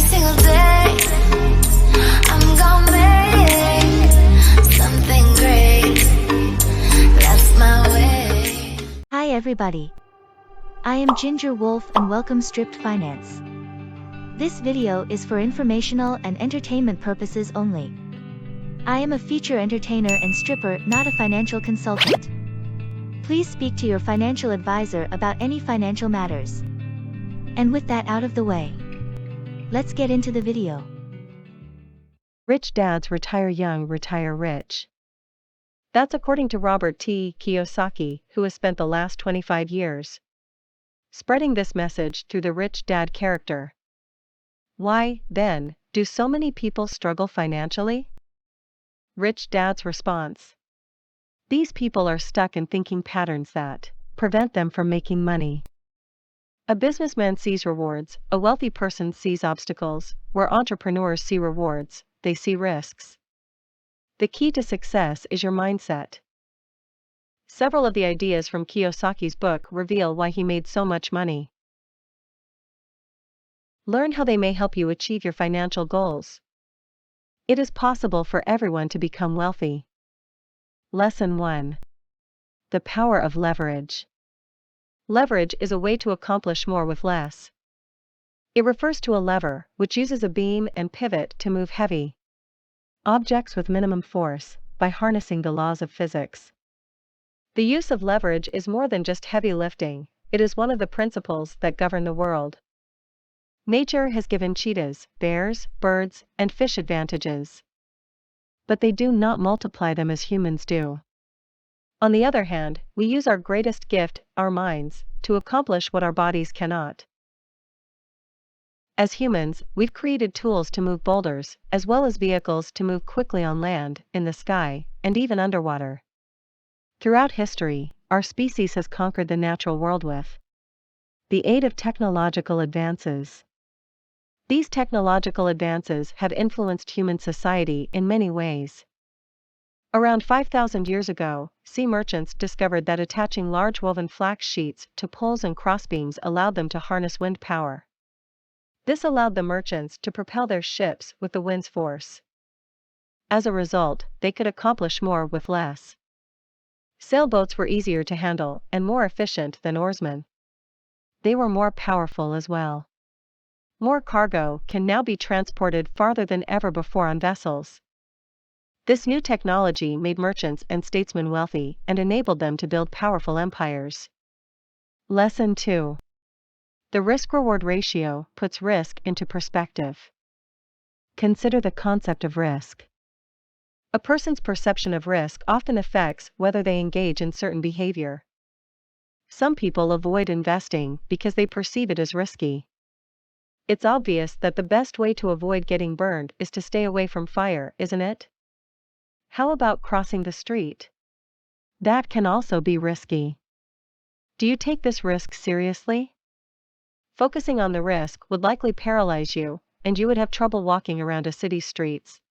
single day. I'm gonna make something great. That's my way. Hi everybody. I am Ginger Wolf and welcome Stripped Finance. This video is for informational and entertainment purposes only. I am a feature entertainer and stripper, not a financial consultant. Please speak to your financial advisor about any financial matters. And with that out of the way, let's get into the video. Rich dads retire young, retire rich. That's according to Robert Kiyosaki, who has spent the last 25 years spreading this message through the rich dad character. Why, then, do so many people struggle financially? Rich dad's response. These people are stuck in thinking patterns that prevent them from making money. A businessman sees rewards, a wealthy person sees obstacles. Where entrepreneurs see rewards, they see risks. The key to success is your mindset. Several of the ideas from Kiyosaki's book reveal why he made so much money. Learn how they may help you achieve your financial goals. It is possible for everyone to become wealthy. Lesson 1. The power of leverage. Leverage is a way to accomplish more with less. It refers to a lever, which uses a beam and pivot to move heavy objects with minimum force, by harnessing the laws of physics. The use of leverage is more than just heavy lifting, it is one of the principles that govern the world. Nature has given cheetahs, bears, birds, and fish advantages. But they do not multiply them as humans do. On the other hand, we use our greatest gift, our minds, to accomplish what our bodies cannot. As humans, we've created tools to move boulders, as well as vehicles to move quickly on land, in the sky, and even underwater. Throughout history, our species has conquered the natural world with the aid of technological advances. These technological advances have influenced human society in many ways. Around 5,000 years ago, sea merchants discovered that attaching large woven flax sheets to poles and crossbeams allowed them to harness wind power. This allowed the merchants to propel their ships with the wind's force. As a result, they could accomplish more with less. Sailboats were easier to handle and more efficient than oarsmen. They were more powerful as well. More cargo can now be transported farther than ever before on vessels. This new technology made merchants and statesmen wealthy and enabled them to build powerful empires. Lesson 2. The risk-reward ratio puts risk into perspective. Consider the concept of risk. A person's perception of risk often affects whether they engage in certain behavior. Some people avoid investing because they perceive it as risky. It's obvious that the best way to avoid getting burned is to stay away from fire, isn't it? How about crossing the street? That can also be risky. Do you take this risk seriously? Focusing on the risk would likely paralyze you, and you would have trouble walking around a city's streets.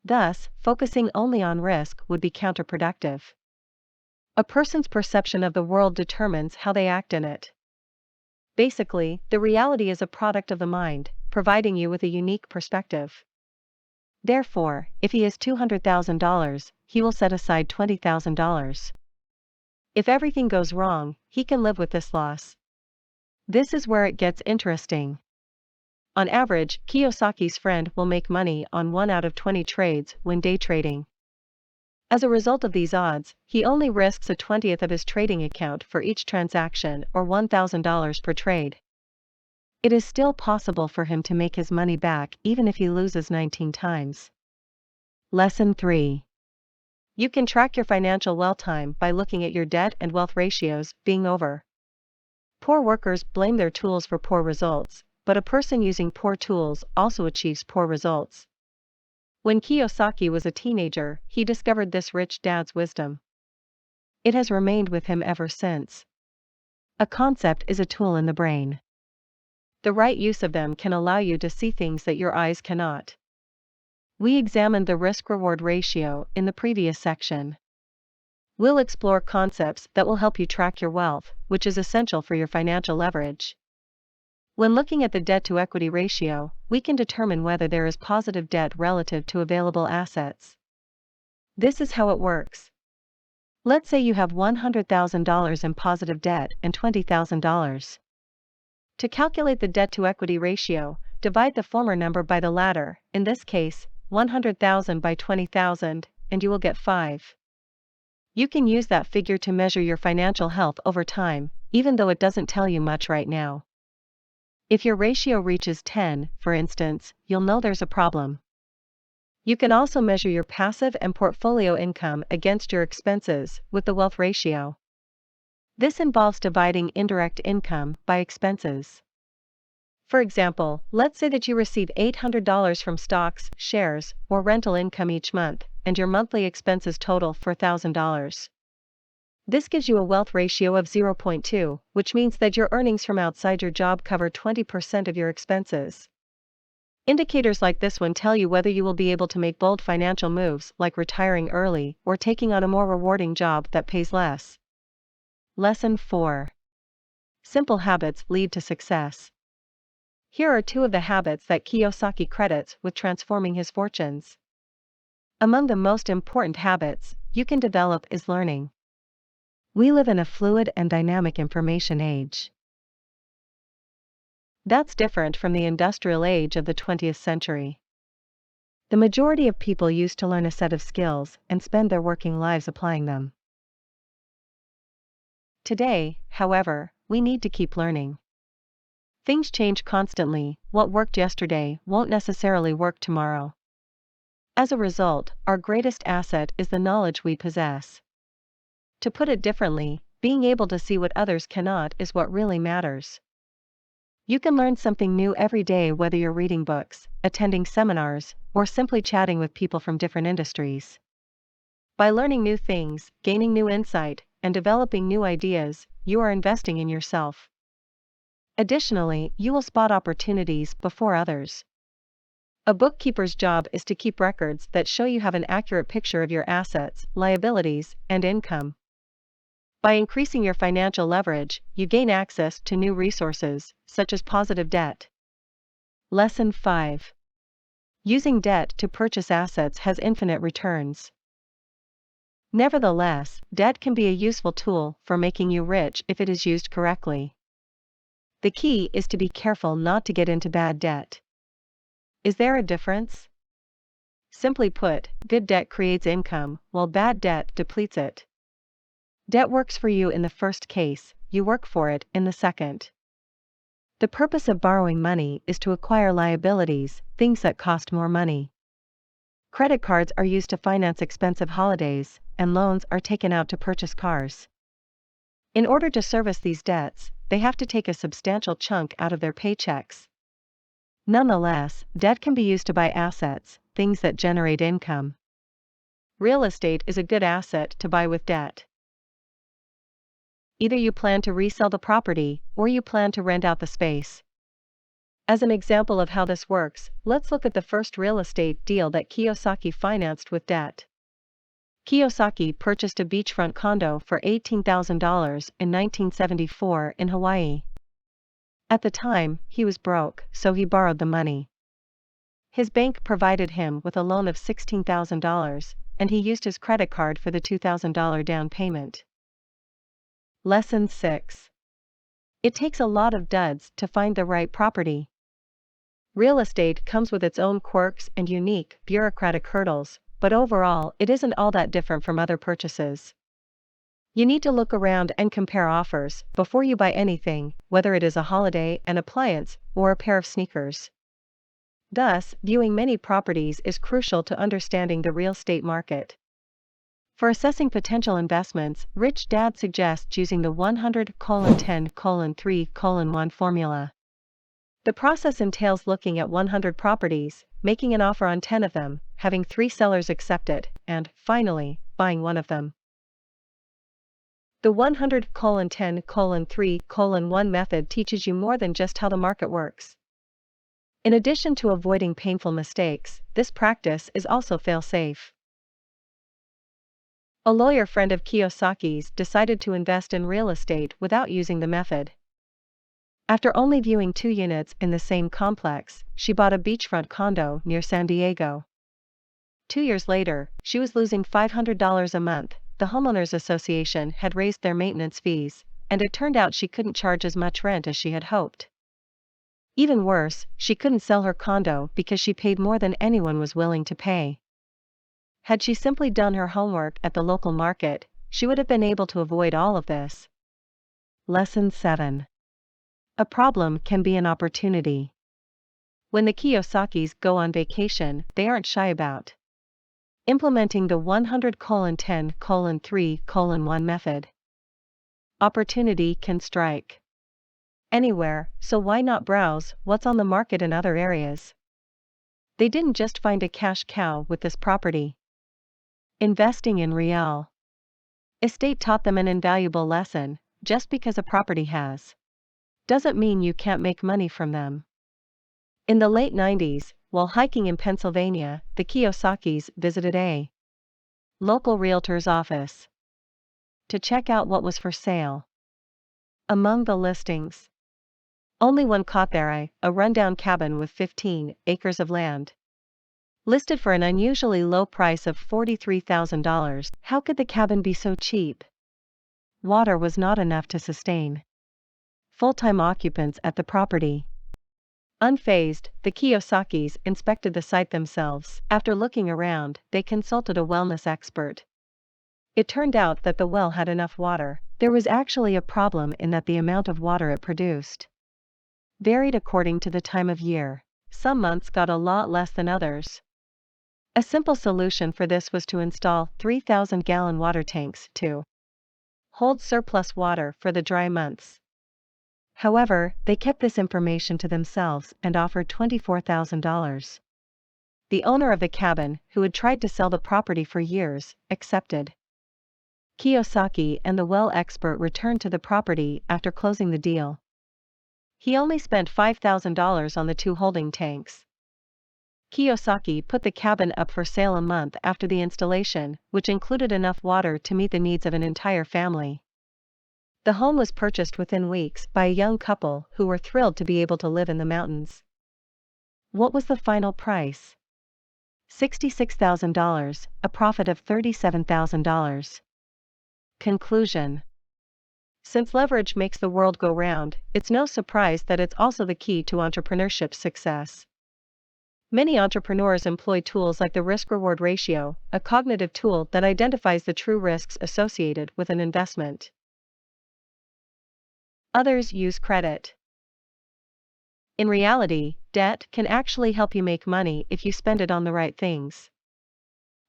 Thus, focusing only on risk would be counterproductive. A person's perception of the world determines how they act in it. Basically, the reality is a product of the mind, providing you with a unique perspective. Therefore, if he has $200,000, he will set aside $20,000. If everything goes wrong, he can live with this loss. This is where it gets interesting. On average, Kiyosaki's friend will make money on 1 out of 20 trades when day trading. As a result of these odds, he only risks a 20th of his trading account for each transaction, or $1,000 per trade. It is still possible for him to make his money back even if he loses 19 times. Lesson 3. You can track your financial wealth time by looking at your debt and wealth ratios being over. Poor workers blame their tools for poor results, but a person using poor tools also achieves poor results. When Kiyosaki was a teenager, he discovered this rich dad's wisdom. It has remained with him ever since. A concept is a tool in the brain. The right use of them can allow you to see things that your eyes cannot. We examined the risk-reward ratio in the previous section. We'll explore concepts that will help you track your wealth, which is essential for your financial leverage. When looking at the debt-to-equity ratio, we can determine whether there is positive debt relative to available assets. This is how it works. Let's say you have $100,000 in positive debt and $20,000. To calculate the debt-to-equity ratio, divide the former number by the latter, in this case, 100,000 by 20,000, and you will get 5. You can use that figure to measure your financial health over time, even though it doesn't tell you much right now. If your ratio reaches 10, for instance, you'll know there's a problem. You can also measure your passive and portfolio income against your expenses with the wealth ratio. This involves dividing indirect income by expenses. For example, let's say that you receive $800 from stocks, shares, or rental income each month, and your monthly expenses total $4,000. This gives you a wealth ratio of 0.2, which means that your earnings from outside your job cover 20% of your expenses. Indicators like this one tell you whether you will be able to make bold financial moves like retiring early or taking on a more rewarding job that pays less. Lesson 4. Simple habits lead to success. Here are 2 of the habits that Kiyosaki credits with transforming his fortunes. Among the most important habits you can develop is learning. We live in a fluid and dynamic information age. That's different from the industrial age of the 20th century. The majority of people used to learn a set of skills and spend their working lives applying them. Today, however, we need to keep learning. Things change constantly, what worked yesterday won't necessarily work tomorrow. As a result, our greatest asset is the knowledge we possess. To put it differently, being able to see what others cannot is what really matters. You can learn something new every day whether you're reading books, attending seminars, or simply chatting with people from different industries. By learning new things, gaining new insight, and developing new ideas, you are investing in yourself. Additionally, you will spot opportunities before others. A bookkeeper's job is to keep records that show you have an accurate picture of your assets, liabilities, and income. By increasing your financial leverage, you gain access to new resources, such as positive debt. Lesson 5. Using debt to purchase assets has infinite returns. Nevertheless, debt can be a useful tool for making you rich if it is used correctly. The key is to be careful not to get into bad debt. Is there a difference? Simply put, good debt creates income, while bad debt depletes it. Debt works for you in the first case, you work for it in the second. The purpose of borrowing money is to acquire liabilities, things that cost more money. Credit cards are used to finance expensive holidays, and loans are taken out to purchase cars. In order to service these debts, they have to take a substantial chunk out of their paychecks. Nonetheless, debt can be used to buy assets, things that generate income. Real estate is a good asset to buy with debt. Either you plan to resell the property, or you plan to rent out the space. As an example of how this works, let's look at the first real estate deal that Kiyosaki financed with debt. Kiyosaki purchased a beachfront condo for $18,000 in 1974 in Hawaii. At the time, he was broke, so he borrowed the money. His bank provided him with a loan of $16,000, and he used his credit card for the $2,000 down payment. Lesson 6. It takes a lot of duds to find the right property. Real estate comes with its own quirks and unique, bureaucratic hurdles, but overall, it isn't all that different from other purchases. You need to look around and compare offers before you buy anything, whether it is a holiday, an appliance, or a pair of sneakers. Thus, viewing many properties is crucial to understanding the real estate market. For assessing potential investments, Rich Dad suggests using the 100:10:3:1 formula. The process entails looking at 100 properties, making an offer on 10 of them, having 3 sellers accept it, and, finally, buying one of them. The 100:10:3:1 method teaches you more than just how the market works. In addition to avoiding painful mistakes, this practice is also fail-safe. A lawyer friend of Kiyosaki's decided to invest in real estate without using the method. After only viewing 2 units in the same complex, she bought a beachfront condo near San Diego. 2 years later, she was losing $500 a month. The homeowners association had raised their maintenance fees, and it turned out she couldn't charge as much rent as she had hoped. Even worse, she couldn't sell her condo because she paid more than anyone was willing to pay. Had she simply done her homework at the local market, she would have been able to avoid all of this. Lesson 7. A problem can be an opportunity. When the Kiyosakis go on vacation, they aren't shy about implementing the 100:10:3:1 method. Opportunity can strike anywhere, so why not browse what's on the market in other areas? They didn't just find a cash cow with this property. Investing in real estate taught them an invaluable lesson. Just because a property has doesn't mean you can't make money from them. In the late 90s, while hiking in Pennsylvania, the Kiyosakis visited a local realtor's office to check out what was for sale. Among the listings, only one caught their eye: a rundown cabin with 15 acres of land, listed for an unusually low price of $43,000. How could the cabin be so cheap? Water was not enough to sustain full-time occupants at the property. Unfazed, the Kiyosakis inspected the site themselves. After looking around, they consulted a wellness expert. It turned out that the well had enough water. There was actually a problem in that the amount of water it produced varied according to the time of year. Some months got a lot less than others. A simple solution for this was to install 3,000-gallon water tanks to hold surplus water for the dry months. However, they kept this information to themselves and offered $24,000. The owner of the cabin, who had tried to sell the property for years, accepted. Kiyosaki and the well expert returned to the property after closing the deal. He only spent $5,000 on the 2 holding tanks. Kiyosaki put the cabin up for sale a month after the installation, which included enough water to meet the needs of an entire family. The home was purchased within weeks by a young couple who were thrilled to be able to live in the mountains. What was the final price? $66,000, a profit of $37,000. Conclusion. Since leverage makes the world go round, it's no surprise that it's also the key to entrepreneurship success. Many entrepreneurs employ tools like the risk-reward ratio, a cognitive tool that identifies the true risks associated with an investment. Others use credit. In reality, debt can actually help you make money if you spend it on the right things.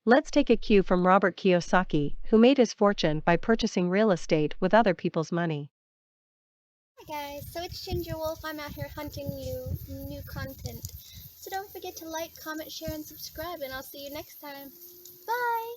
Let's take a cue from Robert Kiyosaki, who made his fortune by purchasing real estate with other people's money. Hi guys, so it's Ginger Wolf. I'm out here hunting you new content. So don't forget to like, comment, share, and subscribe, and I'll see you next time. Bye!